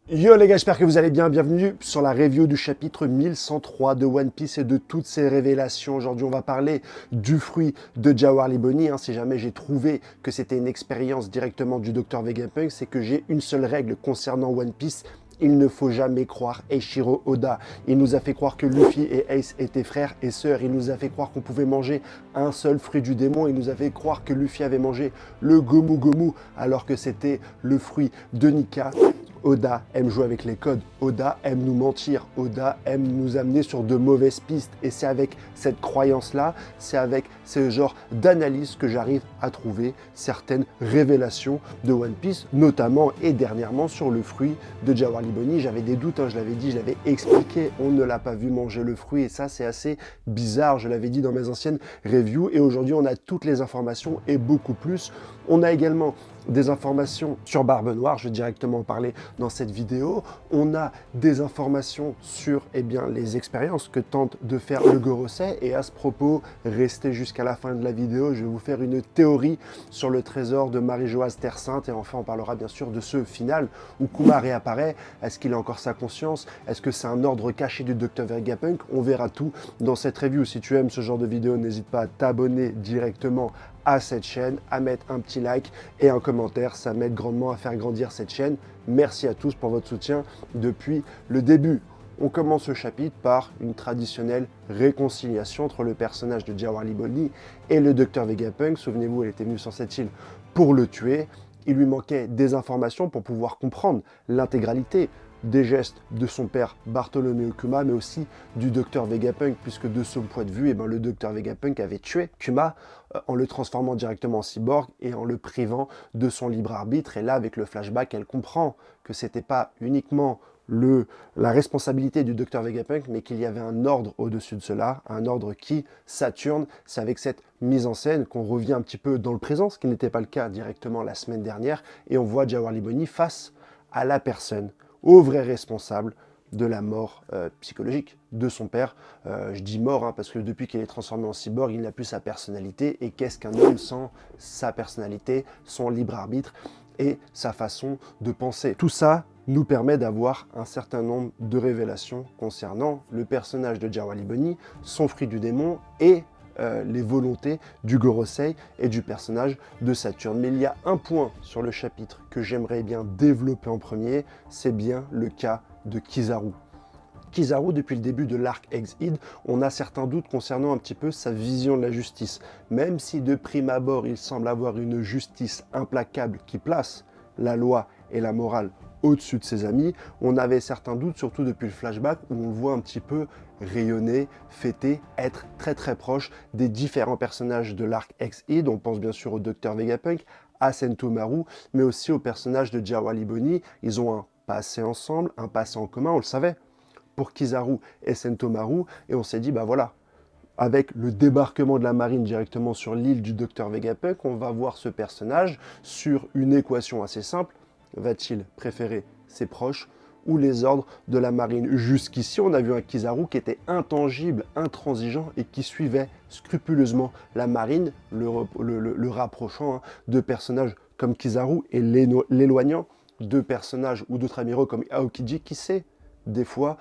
Yo les gars, j'espère que vous allez bien. Bienvenue sur la review du chapitre 1103 de One Piece et de toutes ses révélations. Aujourd'hui, on va parler du fruit de Jawahir Bonny. Si jamais j'ai trouvé que c'était une expérience directement du Dr Vegapunk, c'est que j'ai une seule règle concernant One Piece. Il ne faut jamais croire Eiichiro Oda. Il nous a fait croire que Luffy et Ace étaient frères et sœurs. Il nous a fait croire qu'on pouvait manger un seul fruit du démon. Il nous a fait croire que Luffy avait mangé le Gomu Gomu alors que c'était le fruit de Nika. Oda aime jouer avec les codes, Oda aime nous mentir, Oda aime nous amener sur de mauvaises pistes. Et c'est avec cette croyance-là, c'est avec ce genre d'analyse que j'arrive à trouver certaines révélations de One Piece, notamment et dernièrement sur le fruit de Jawahir Bonny. J'avais des doutes, je l'avais dit, je l'avais expliqué, on ne l'a pas vu manger le fruit et ça c'est assez bizarre, je l'avais dit dans mes anciennes reviews. Et aujourd'hui on a toutes les informations et beaucoup plus. On a également des informations sur Barbe Noire, je vais directement en parler dans cette vidéo. On a des informations sur les expériences que tente de faire le Gorosei. Et à ce propos, restez jusqu'à la fin de la vidéo, je vais vous faire une théorie sur le trésor de Marie-Joase Terre Sainte. Et enfin, on parlera bien sûr de ce final où Kuma réapparaît. Est-ce qu'il a encore sa conscience? Est-ce que c'est un ordre caché du Dr Vegapunk? On verra tout dans cette review. Si tu aimes ce genre de vidéo, n'hésite pas à t'abonner directement à cette chaîne, à mettre un petit like et un commentaire, ça m'aide grandement à faire grandir cette chaîne. Merci à tous pour votre soutien depuis le début. On commence ce chapitre par une traditionnelle réconciliation entre le personnage de Jawahir Bonny et le Dr Vegapunk. Souvenez-vous, elle était venue sur cette île pour le tuer. Il lui manquait des informations pour pouvoir comprendre l'intégralité des gestes de son père Bartholoméo Kuma, mais aussi du Dr Vegapunk, puisque de son point de vue, le Dr Vegapunk avait tué Kuma en le transformant directement en cyborg et en le privant de son libre arbitre. Et là, avec le flashback, elle comprend que c'était pas uniquement la responsabilité du Dr Vegapunk, mais qu'il y avait un ordre au-dessus de cela, un ordre qui, Saturne. C'est avec cette mise en scène qu'on revient un petit peu dans le présent, ce qui n'était pas le cas directement la semaine dernière, et on voit Jawahir Bonny face à la personne, au vrai responsable de la mort psychologique de son père. Je dis mort parce que depuis qu'il est transformé en cyborg, il n'a plus sa personnalité. Et qu'est-ce qu'un homme sans sa personnalité, son libre arbitre et sa façon de penser? Tout ça nous permet d'avoir un certain nombre de révélations concernant le personnage de Jawahir Bonny, son fruit du démon et les volontés du Gorosei et du personnage de Saturne. Mais il y a un point sur le chapitre que j'aimerais bien développer en premier, c'est bien le cas de Kizaru. Kizaru, depuis le début de l'arc Ex-Id, on a certains doutes concernant un petit peu sa vision de la justice. Même si de prime abord, il semble avoir une justice implacable qui place la loi et la morale au-dessus de ses amis, on avait certains doutes, surtout depuis le flashback, où on le voit un petit peu rayonner, fêter, être très très proche des différents personnages de l'arc Ex-Id. On pense bien sûr au Dr Vegapunk, à Sentomaru, mais aussi au personnage de Jawahir Bonny. Ils ont un passé ensemble, un passé en commun, on le savait, pour Kizaru et Sentomaru, et on s'est dit, bah voilà, avec le débarquement de la marine directement sur l'île du Dr Vegapunk, on va voir ce personnage sur une équation assez simple. Va-t-il préférer ses proches ou les ordres de la marine? Jusqu'ici, on a vu un Kizaru qui était intangible, intransigeant et qui suivait scrupuleusement la marine, le rapprochant de personnages comme Kizaru et l'éloignant de personnages ou d'autres amiraux comme Aokiji qui sait des fois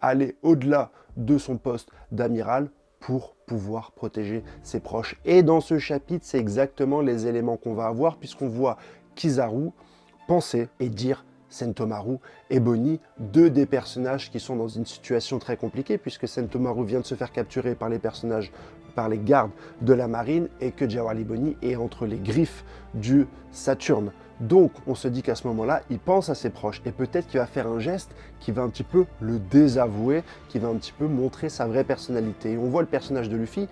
aller au-delà de son poste d'amiral pour pouvoir protéger ses proches. Et dans ce chapitre, c'est exactement les éléments qu'on va avoir, puisqu'on voit Kizaru penser et dire Sentomaru et Bonny, deux des personnages qui sont dans une situation très compliquée, puisque Sentomaru vient de se faire capturer par les personnages, par les gardes de la marine, et que Jawahir Bonny est entre les griffes du Saturne. Donc on se dit qu'à ce moment-là, il pense à ses proches, et peut-être qu'il va faire un geste qui va un petit peu le désavouer, qui va un petit peu montrer sa vraie personnalité. Et on voit le personnage de Luffy,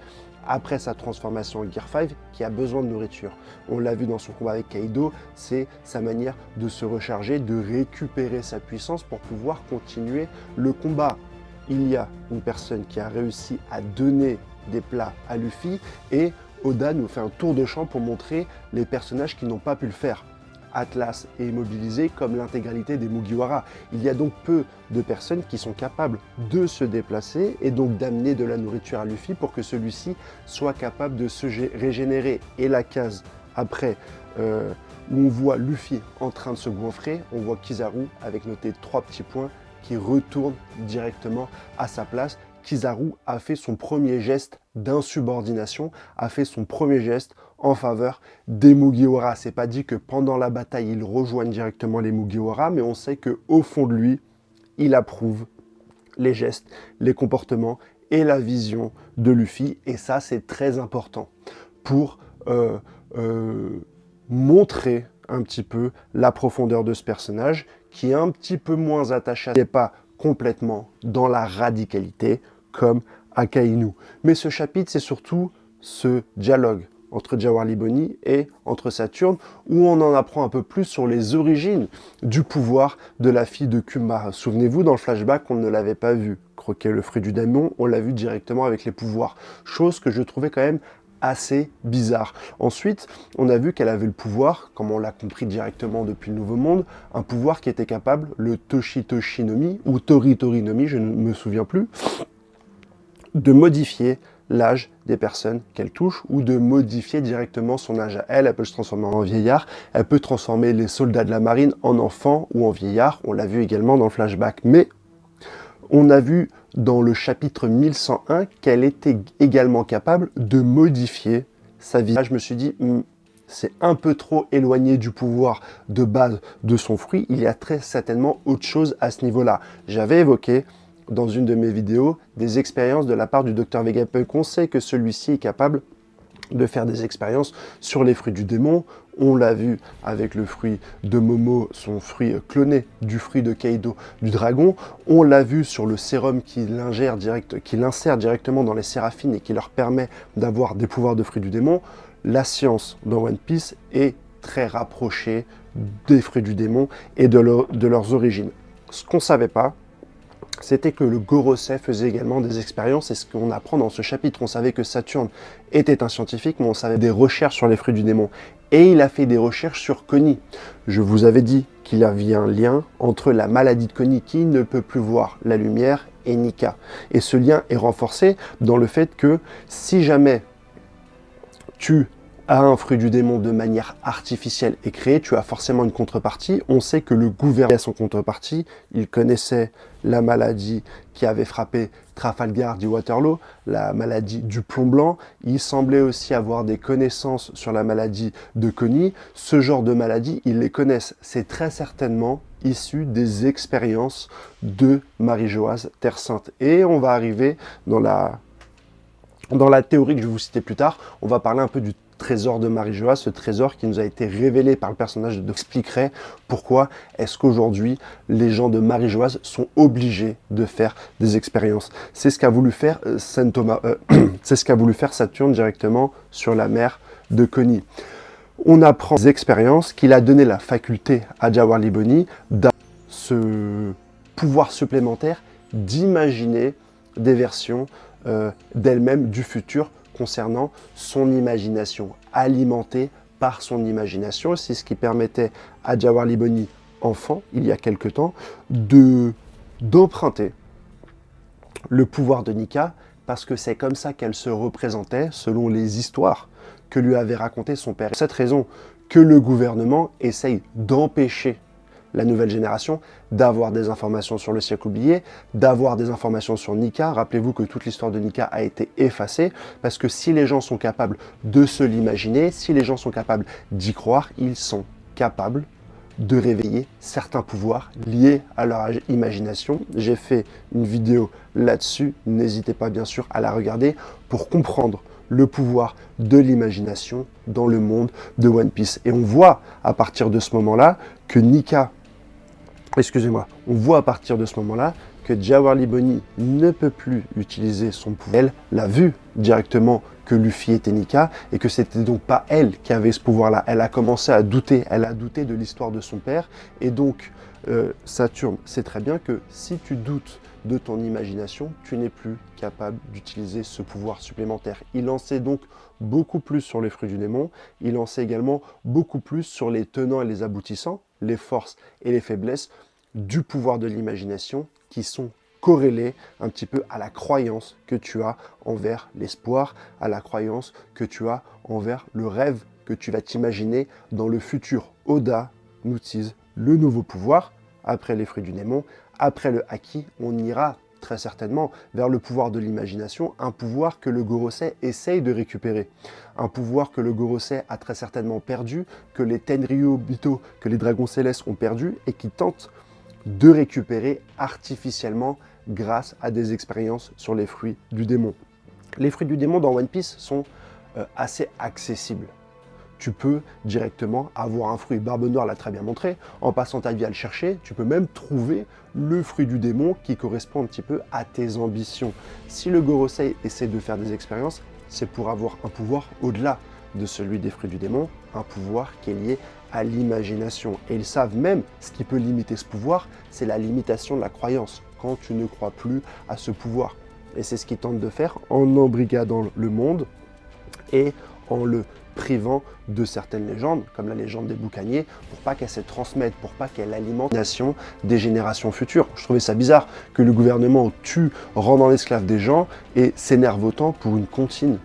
après sa transformation en Gear 5, qui a besoin de nourriture. On l'a vu dans son combat avec Kaido, c'est sa manière de se recharger, de récupérer sa puissance pour pouvoir continuer le combat. Il y a une personne qui a réussi à donner des plats à Luffy, et Oda nous fait un tour de champ pour montrer les personnages qui n'ont pas pu le faire. Atlas est immobilisé comme l'intégralité des Mugiwara. Il y a donc peu de personnes qui sont capables de se déplacer et donc d'amener de la nourriture à Luffy pour que celui-ci soit capable de se régénérer. Et la case après où on voit Luffy en train de se goinfrer, on voit Kizaru avec noté 3 petits points qui retourne directement à sa place. Kizaru a fait son premier geste d'insubordination, a fait son premier geste en faveur des Mugiwara. C'est pas dit que pendant la bataille, il rejoigne directement les Mugiwara, mais on sait qu'au fond de lui, il approuve les gestes, les comportements et la vision de Luffy. Et ça, c'est très important pour montrer un petit peu la profondeur de ce personnage qui est un petit peu moins attaché, n'est pas complètement dans la radicalité comme Akainu. Mais ce chapitre, c'est surtout ce dialogue entre Jawar Bonny et entre Saturne, où on en apprend un peu plus sur les origines du pouvoir de la fille de Kuma. Souvenez-vous, dans le flashback, on ne l'avait pas vu croquer le fruit du démon, on l'a vu directement avec les pouvoirs. Chose que je trouvais quand même assez bizarre. Ensuite, on a vu qu'elle avait le pouvoir, comme on l'a compris directement depuis le Nouveau Monde, un pouvoir qui était capable, le Toshi Nomi, ou Tori Nomi, je ne me souviens plus, de modifier l'âge des personnes qu'elle touche ou de modifier directement son âge à elle. Elle peut se transformer en vieillard, elle peut transformer les soldats de la marine en enfants ou en vieillards. On l'a vu également dans le flashback. Mais on a vu dans le chapitre 1101 qu'elle était également capable de modifier sa vie. Là, je me suis dit, c'est un peu trop éloigné du pouvoir de base de son fruit. Il y a très certainement autre chose à ce niveau-là. J'avais évoqué dans une de mes vidéos des expériences de la part du Dr Vegapunk. On sait que celui-ci est capable de faire des expériences sur les fruits du démon. On l'a vu avec le fruit de Momo, son fruit cloné du fruit de Kaido du dragon. On l'a vu sur le sérum qu'il insère directement dans les séraphines et qui leur permet d'avoir des pouvoirs de fruits du démon. La science dans One Piece est très rapprochée des fruits du démon et de leurs origines. Ce qu'on ne savait pas, c'était que le Gorosei faisait également des expériences, et ce qu'on apprend dans ce chapitre, on savait que Saturne était un scientifique, mais on savait des recherches sur les fruits du démon. Et il a fait des recherches sur Connie. Je vous avais dit qu'il y avait un lien entre la maladie de Connie qui ne peut plus voir la lumière et Nika. Et ce lien est renforcé dans le fait que si jamais tu as un fruit du démon de manière artificielle et créé, tu as forcément une contrepartie. On sait que le gouvernement a son contrepartie. Il connaissait la maladie qui avait frappé Trafalgar du Waterloo, la maladie du plomb blanc. Il semblait aussi avoir des connaissances sur la maladie de Connie. Ce genre de maladie, ils les connaissent. C'est très certainement issu des expériences de Marie-Joase Terre Sainte. Et on va arriver dans la théorie que je vais vous citer plus tard. On va parler un peu du trésor de Marie-Joase, ce trésor qui nous a été révélé par le personnage de expliquerait pourquoi est-ce qu'aujourd'hui les gens de Marie-Joase sont obligés de faire des expériences. C'est ce qu'a voulu faire c'est ce qu'a voulu faire Saturne directement sur la mer de Connie. On apprend des expériences qu'il a donné la faculté à Jawar Bonny d'avoir ce pouvoir supplémentaire d'imaginer des versions d'elle-même du futur concernant son imagination, alimentée par son imagination. C'est ce qui permettait à Jawar Bonny, enfant, il y a quelque temps, d'emprunter le pouvoir de Nika, parce que c'est comme ça qu'elle se représentait, selon les histoires que lui avait racontées son père. C'est cette raison que le gouvernement essaye d'empêcher la nouvelle génération d'avoir des informations sur le siècle oublié, d'avoir des informations sur Nika. Rappelez-vous que toute l'histoire de Nika a été effacée, parce que si les gens sont capables de se l'imaginer, si les gens sont capables d'y croire, ils sont capables de réveiller certains pouvoirs liés à leur imagination. J'ai fait une vidéo là-dessus, n'hésitez pas bien sûr à la regarder pour comprendre le pouvoir de l'imagination dans le monde de One Piece. Et on voit à partir de ce moment-là que Nika, on voit à partir de ce moment-là que Jawar Bonny ne peut plus utiliser son pouvoir. Elle l'a vu directement que Luffy était Nika et que c'était donc pas elle qui avait ce pouvoir-là. Elle a commencé à douter, elle a douté de l'histoire de son père. Et donc, Saturne sait très bien que si tu doutes de ton imagination, tu n'es plus capable d'utiliser ce pouvoir supplémentaire. Il en sait donc beaucoup plus sur les fruits du démon, il en sait également beaucoup plus sur les tenants et les aboutissants, les forces et les faiblesses du pouvoir de l'imagination qui sont corrélés un petit peu à la croyance que tu as envers l'espoir, à la croyance que tu as envers le rêve que tu vas t'imaginer dans le futur. Oda nous tease le nouveau pouvoir, après les fruits du démon, après le haki, on ira très certainement vers le pouvoir de l'imagination, un pouvoir que le Gorosei essaye de récupérer, un pouvoir que le Gorosei a très certainement perdu, que les Tenryubito, que les dragons célestes ont perdu, et qui tente de récupérer artificiellement grâce à des expériences sur les fruits du démon. Les fruits du démon dans One Piece sont assez accessibles. Tu peux directement avoir un fruit. Barbe Noire l'a très bien montré. En passant ta vie à le chercher, tu peux même trouver le fruit du démon qui correspond un petit peu à tes ambitions. Si le Gorosei essaie de faire des expériences, c'est pour avoir un pouvoir au-delà de celui des fruits du démon, un pouvoir qui est lié à l'imagination. Et ils savent même ce qui peut limiter ce pouvoir, c'est la limitation de la croyance, quand tu ne crois plus à ce pouvoir. Et c'est ce qu'ils tentent de faire en embrigadant le monde et en le privant de certaines légendes, comme la légende des boucaniers, pour pas qu'elle se transmette, pour pas qu'elle alimente la nation des générations futures. Je trouvais ça bizarre que le gouvernement tue, rend en esclave des gens et s'énerve autant pour une comptine,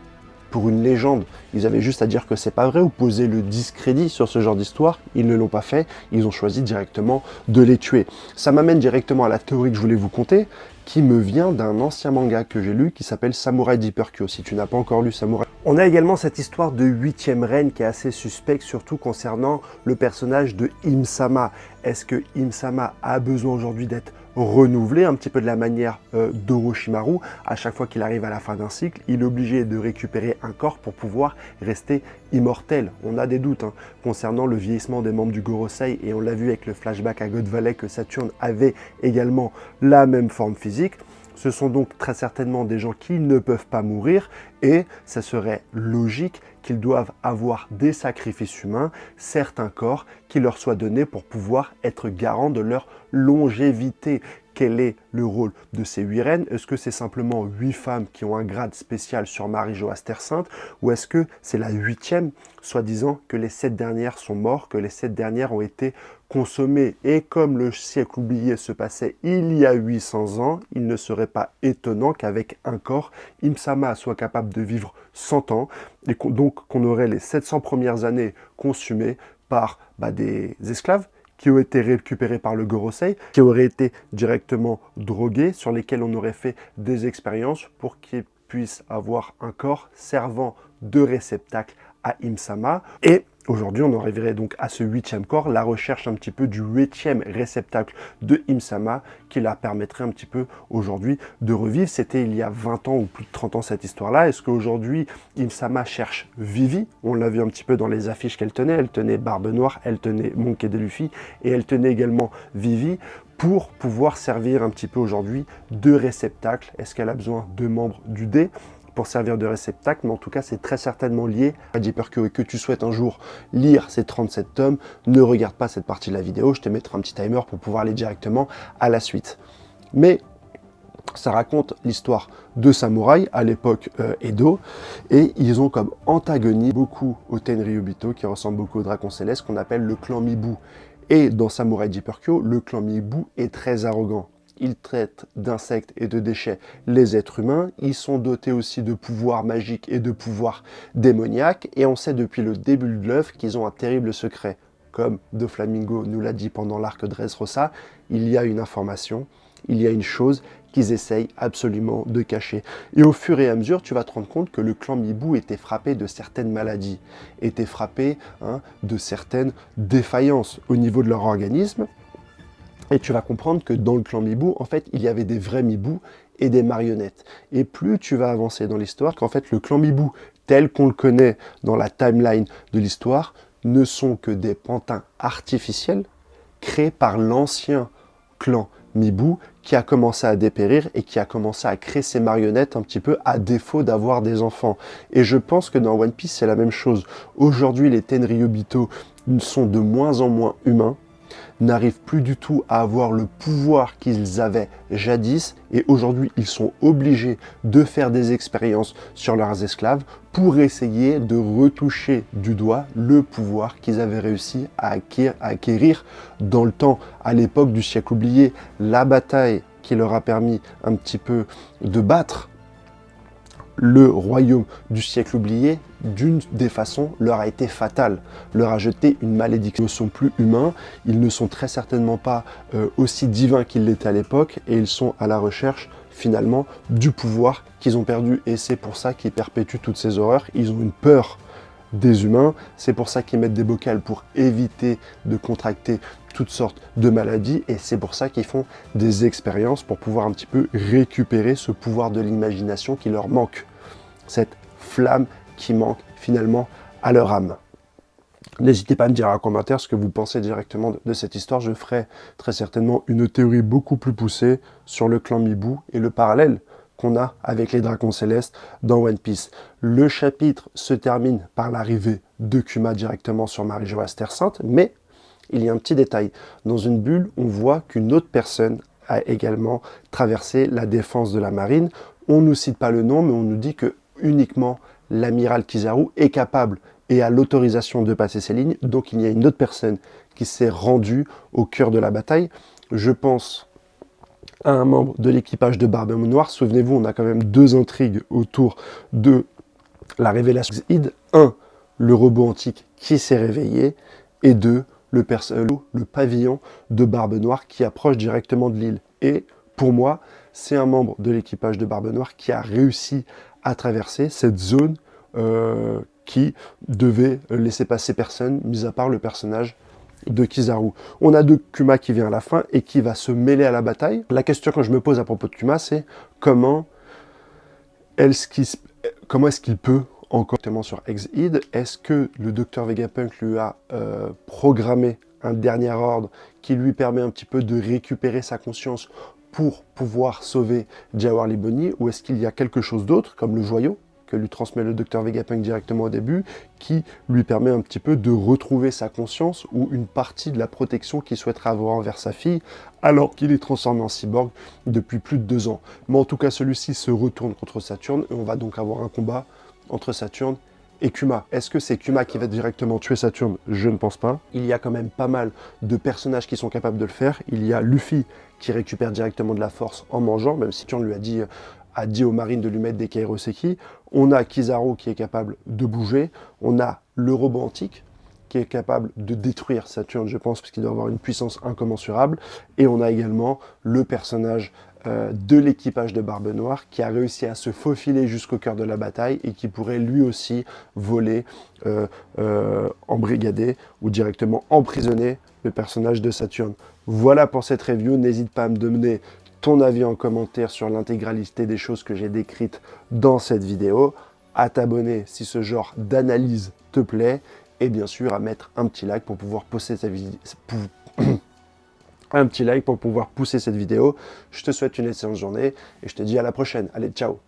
pour une légende. Ils avaient juste à dire que c'est pas vrai ou poser le discrédit sur ce genre d'histoire. Ils ne l'ont pas fait, ils ont choisi directement de les tuer. Ça m'amène directement à la théorie que je voulais vous conter, qui me vient d'un ancien manga que j'ai lu qui s'appelle Samurai Deeper Kyo. Si tu n'as pas encore lu Samurai... On a également cette histoire de 8e reine qui est assez suspecte, surtout concernant le personnage de Im-sama. Est-ce que Im-sama a besoin aujourd'hui d'être renouvelé un petit peu de la manière d'Orochimaru? À chaque fois qu'il arrive à la fin d'un cycle, il est obligé de récupérer un corps pour pouvoir rester immortel. On a des doutes concernant le vieillissement des membres du Gorosei, et on l'a vu avec le flashback à God Valley que Saturne avait également la même forme physique. Ce sont donc très certainement des gens qui ne peuvent pas mourir, et ça serait logique qu'ils doivent avoir des sacrifices humains, certains corps qui leur soient donnés pour pouvoir être garants de leur longévité. Quel est le rôle de ces 8 reines? Est-ce que c'est simplement 8 femmes qui ont un grade spécial sur Marie-Joas Terre Sainte, ou est-ce que c'est la 8e, soi-disant que les 7 dernières sont mortes, que les 7 dernières ont été consommées? Et comme le siècle oublié se passait il y a 800 ans, il ne serait pas étonnant qu'avec un corps, Im-sama soit capable de vivre 100 ans, et donc qu'on aurait les 700 premières années consumées par des esclaves, qui ont été récupérés par le Gorosei, qui auraient été directement drogués, sur lesquels on aurait fait des expériences pour qu'ils puissent avoir un corps servant de réceptacle à Im-sama. Et aujourd'hui, on arriverait donc à ce 8e corps, la recherche un petit peu du 8e réceptacle de Im-sama, qui la permettrait un petit peu aujourd'hui de revivre. C'était il y a 20 ans ou plus de 30 ans cette histoire-là. Est-ce qu'aujourd'hui, Im-sama cherche Vivi? On l'a vu un petit peu dans les affiches qu'elle tenait Barbe Noire, elle tenait Monkey D. Luffy, et elle tenait également Vivi, pour pouvoir servir un petit peu aujourd'hui de réceptacle. Est-ce qu'elle a besoin de membres du dé pour servir de réceptacle? Mais en tout cas, c'est très certainement lié à Deeper Kyo, et que tu souhaites un jour lire ces 37 tomes, ne regarde pas cette partie de la vidéo, je te mettrai un petit timer pour pouvoir aller directement à la suite. Mais ça raconte l'histoire de samouraïs à l'époque Edo, et ils ont comme antagoniste beaucoup au Tenryubito, qui ressemble beaucoup au dragon céleste, qu'on appelle le clan Mibu. Et dans Samurai Deeper Kyo, le clan Mibu est très arrogant. Ils traitent d'insectes et de déchets les êtres humains. Ils sont dotés aussi de pouvoirs magiques et de pouvoirs démoniaques. Et on sait depuis le début de l'œuvre qu'ils ont un terrible secret. Comme Doflamingo nous l'a dit pendant l'arc Dressrosa, il y a une information, il y a une chose qu'ils essayent absolument de cacher. Et au fur et à mesure, tu vas te rendre compte que le clan Mibu était frappé de certaines maladies, était frappé de certaines défaillances au niveau de leur organisme. Et tu vas comprendre que dans le clan Mibu, en fait, il y avait des vrais Mibu et des marionnettes. Et plus tu vas avancer dans l'histoire, qu'en fait, le clan Mibu, tel qu'on le connaît dans la timeline de l'histoire, ne sont que des pantins artificiels créés par l'ancien clan Mibu, qui a commencé à dépérir et qui a commencé à créer ses marionnettes un petit peu à défaut d'avoir des enfants. Et je pense que dans One Piece, c'est la même chose. Aujourd'hui, les Tenryubito sont de moins en moins humains, n'arrivent plus du tout à avoir le pouvoir qu'ils avaient jadis, et aujourd'hui ils sont obligés de faire des expériences sur leurs esclaves pour essayer de retoucher du doigt le pouvoir qu'ils avaient réussi à acquérir dans le temps, à l'époque du siècle oublié. La bataille qui leur a permis un petit peu de battre le royaume du siècle oublié, d'une des façons, leur a été fatale, leur a jeté une malédiction. Ils ne sont plus humains, ils ne sont très certainement pas aussi divins qu'ils l'étaient à l'époque, et ils sont à la recherche, finalement, du pouvoir qu'ils ont perdu. Et c'est pour ça qu'ils perpétuent toutes ces horreurs. Ils ont une peur des humains, c'est pour ça qu'ils mettent des bocals pour éviter de contracter toutes sortes de maladies, et c'est pour ça qu'ils font des expériences pour pouvoir un petit peu récupérer ce pouvoir de l'imagination qui leur manque, cette flamme qui manque finalement à leur âme. N'hésitez pas à me dire en commentaire ce que vous pensez directement de cette histoire. Je ferai très certainement une théorie beaucoup plus poussée sur le clan Mibu et le parallèle qu'on a avec les dragons célestes dans One Piece. Le chapitre se termine par l'arrivée de Kuma directement sur Marie-Joas Terre Sainte, mais il y a un petit détail. Dans une bulle, on voit qu'une autre personne a également traversé la défense de la marine. On ne nous cite pas le nom, mais on nous dit que uniquement l'amiral Kizaru est capable et a l'autorisation de passer ces lignes. Donc il y a une autre personne qui s'est rendue au cœur de la bataille. Je pense à un membre de l'équipage de Barbe Noire. Souvenez-vous, on a quand même deux intrigues autour de la révélation d'Id. Un, le robot antique qui s'est réveillé, et deux, le pavillon de Barbe Noire qui approche directement de l'île. Et pour moi, c'est un membre de l'équipage de Barbe Noire qui a réussi à traverser cette zone qui devait laisser passer personne, mis à part le personnage de Kizaru. On a de Kuma qui vient à la fin et qui va se mêler à la bataille. La question que je me pose à propos de Kuma, c'est comment est-ce qu'il peut encore sur Ex-Id, est-ce que le docteur Vegapunk lui a programmé un dernier ordre qui lui permet un petit peu de récupérer sa conscience pour pouvoir sauver Jawar Liboni, ou est-ce qu'il y a quelque chose d'autre, comme le joyau, que lui transmet le docteur Vegapunk directement au début, qui lui permet un petit peu de retrouver sa conscience ou une partie de la protection qu'il souhaiterait avoir envers sa fille, alors qu'il est transformé en cyborg depuis plus de 2 ans. Mais en tout cas, celui-ci se retourne contre Saturne, et on va donc avoir un combat entre Saturne et Kuma. Est-ce que c'est Kuma qui va directement tuer Saturne? Je ne pense pas. Il y a quand même pas mal de personnages qui sont capables de le faire. Il y a Luffy qui récupère directement de la force en mangeant, même si Saturne lui a dit aux marines de lui mettre des kairoseki. On a Kizaru qui est capable de bouger. On a le robot antique qui est capable de détruire Saturne, je pense, parce qu'il doit avoir une puissance incommensurable. Et on a également le personnage de l'équipage de Barbe Noire qui a réussi à se faufiler jusqu'au cœur de la bataille et qui pourrait lui aussi voler, embrigader ou directement emprisonner le personnage de Saturne. Voilà pour cette review. N'hésite pas à me donner ton avis en commentaire sur l'intégralité des choses que j'ai décrites dans cette vidéo, à t'abonner si ce genre d'analyse te plaît, et bien sûr à mettre un petit like pour pouvoir poster cette vidéo. Un petit like pour pouvoir pousser cette vidéo. Je te souhaite une excellente journée et je te dis à la prochaine. Allez, ciao!